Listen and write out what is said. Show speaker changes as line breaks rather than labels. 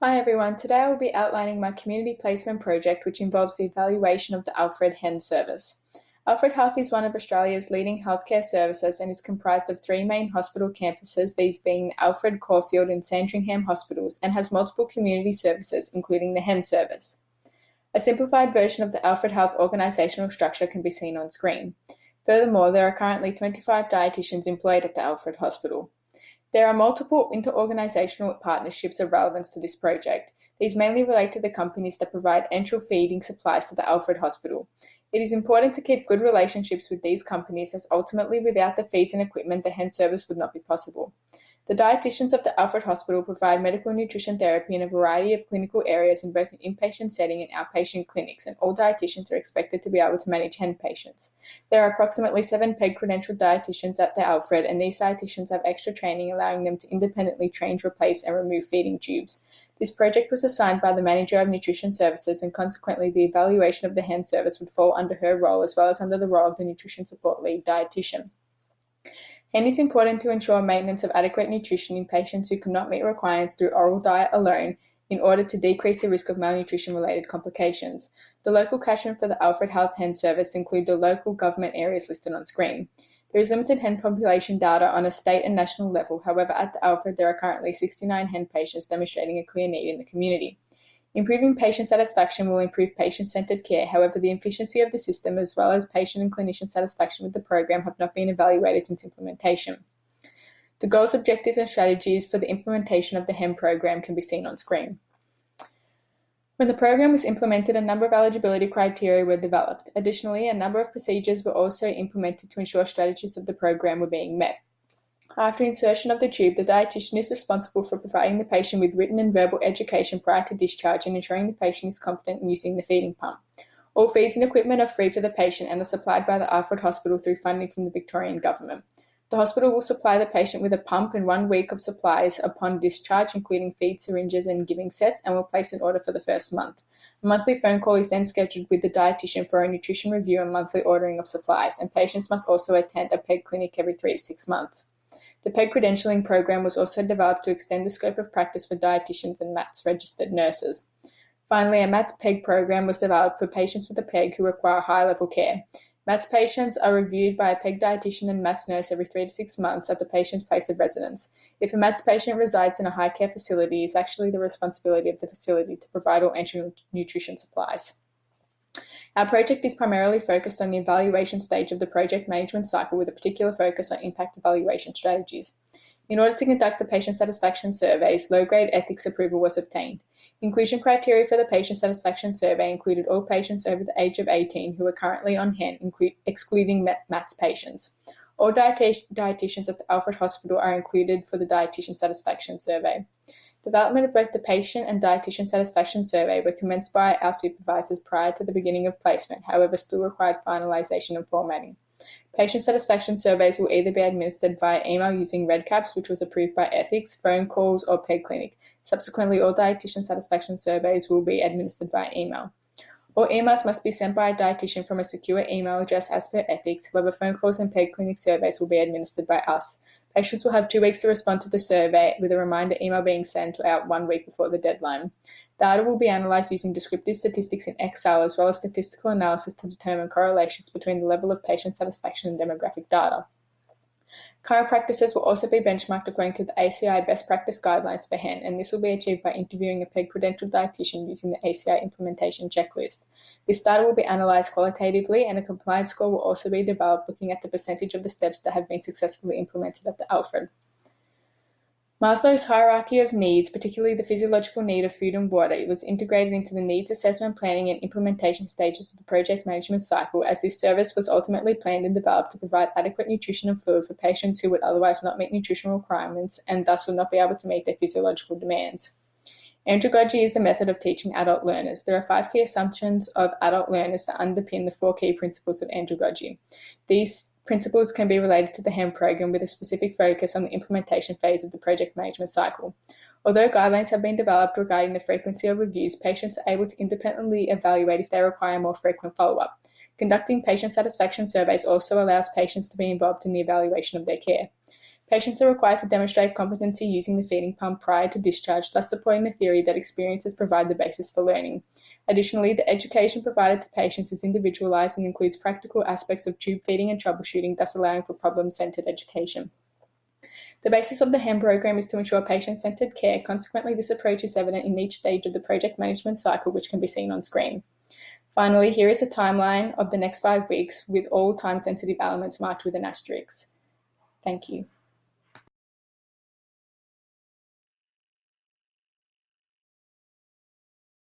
Hi everyone, today I will be outlining my community placement project which involves the evaluation of the Alfred Hen Service. Alfred Health is one of Australia's leading healthcare services and is comprised of three main hospital campuses, these being Alfred, Caulfield and Sandringham hospitals, and has multiple community services including the Hen Service. A simplified version of the Alfred Health organisational structure can be seen on screen. Furthermore, there are currently 25 dietitians employed at the Alfred Hospital. There are multiple inter-organisational partnerships of relevance to this project. These mainly relate to the companies that provide enteral feeding supplies to the Alfred Hospital. It is important to keep good relationships with these companies as ultimately without the feeds and equipment the hen service would not be possible. The dietitians of the Alfred Hospital provide medical nutrition therapy in a variety of clinical areas in both an inpatient setting and outpatient clinics, and all dietitians are expected to be able to manage hen patients. There are approximately 7 PEG credentialed dietitians at the Alfred, and these dietitians have extra training allowing them to independently change, replace, and remove feeding tubes. This project was assigned by the Manager of Nutrition Services, and consequently the evaluation of the hen service would fall under her role as well as under the role of the Nutrition Support Lead dietitian. Hen is important to ensure maintenance of adequate nutrition in patients who cannot meet requirements through oral diet alone in order to decrease the risk of malnutrition-related complications. The local catchment for the Alfred Health Hen Service include the local government areas listed on screen. There is limited hen population data on a state and national level. However, at the Alfred there are currently 69 hen patients demonstrating a clear need in the community. Improving patient satisfaction will improve patient-centered care. However, the efficiency of the system as well as patient and clinician satisfaction with the program have not been evaluated since implementation. The goals, objectives and strategies for the implementation of the HEM program can be seen on screen. When the program was implemented, a number of eligibility criteria were developed. Additionally, a number of procedures were also implemented to ensure strategies of the program were being met. After insertion of the tube, the dietitian is responsible for providing the patient with written and verbal education prior to discharge and ensuring the patient is competent in using the feeding pump. All feeds and equipment are free for the patient and are supplied by the Alfred Hospital through funding from the Victorian Government. The hospital will supply the patient with a pump and 1 week of supplies upon discharge, including feed syringes and giving sets, and will place an order for the first month. A monthly phone call is then scheduled with the dietitian for a nutrition review and monthly ordering of supplies, and patients must also attend a PEG clinic every 3 to 6 months. The PEG credentialing program was also developed to extend the scope of practice for dietitians and MATS registered nurses. Finally, a MATS PEG program was developed for patients with a PEG who require high-level care. MATS patients are reviewed by a PEG dietitian and MATS nurse every 3 to 6 months at the patient's place of residence. If a MATS patient resides in a high care facility, it's actually the responsibility of the facility to provide all enteral nutrition supplies. Our project is primarily focused on the evaluation stage of the project management cycle with a particular focus on impact evaluation strategies. In order to conduct the patient satisfaction surveys, low-grade ethics approval was obtained. Inclusion criteria for the patient satisfaction survey included all patients over the age of 18 who are currently on HEN, excluding MATS patients. All dietitians at the Alfred Hospital are included for the dietitian satisfaction survey. Development of both the patient and dietitian satisfaction survey were commenced by our supervisors prior to the beginning of placement, however still required finalisation and formatting. Patient satisfaction surveys will either be administered via email using REDCAPS, which was approved by Ethics, phone calls, or PEG Clinic. Subsequently, all dietitian satisfaction surveys will be administered via email. All emails must be sent by a dietitian from a secure email address as per Ethics. However, phone calls and PEG Clinic surveys will be administered by us. Patients will have 2 weeks to respond to the survey, with a reminder email being sent out 1 week before the deadline. Data will be analysed using descriptive statistics in Excel as well as statistical analysis to determine correlations between the level of patient satisfaction and demographic data. Current practices will also be benchmarked according to the ACI best practice guidelines for HEN, and this will be achieved by interviewing a PEG credentialed dietitian using the ACI implementation checklist. This data will be analysed qualitatively, and a compliance score will also be developed looking at the percentage of the steps that have been successfully implemented at the Alfred. Maslow's hierarchy of needs, particularly the physiological need of food and water, was integrated into the needs assessment, planning and implementation stages of the project management cycle, as this service was ultimately planned and developed to provide adequate nutrition and fluid for patients who would otherwise not meet nutritional requirements and thus would not be able to meet their physiological demands. Andragogy is the method of teaching adult learners. There are 5 key assumptions of adult learners that underpin the 4 key principles of andragogy. These principles can be related to the HEM program with a specific focus on the implementation phase of the project management cycle. Although guidelines have been developed regarding the frequency of reviews, patients are able to independently evaluate if they require more frequent follow-up. Conducting patient satisfaction surveys also allows patients to be involved in the evaluation of their care. Patients are required to demonstrate competency using the feeding pump prior to discharge, thus supporting the theory that experiences provide the basis for learning. Additionally, the education provided to patients is individualized and includes practical aspects of tube feeding and troubleshooting, thus allowing for problem-centered education. The basis of the HEM program is to ensure patient-centered care. Consequently, this approach is evident in each stage of the project management cycle, which can be seen on screen. Finally, here is a timeline of the next 5 weeks with all time-sensitive elements marked with an asterisk. Thank you.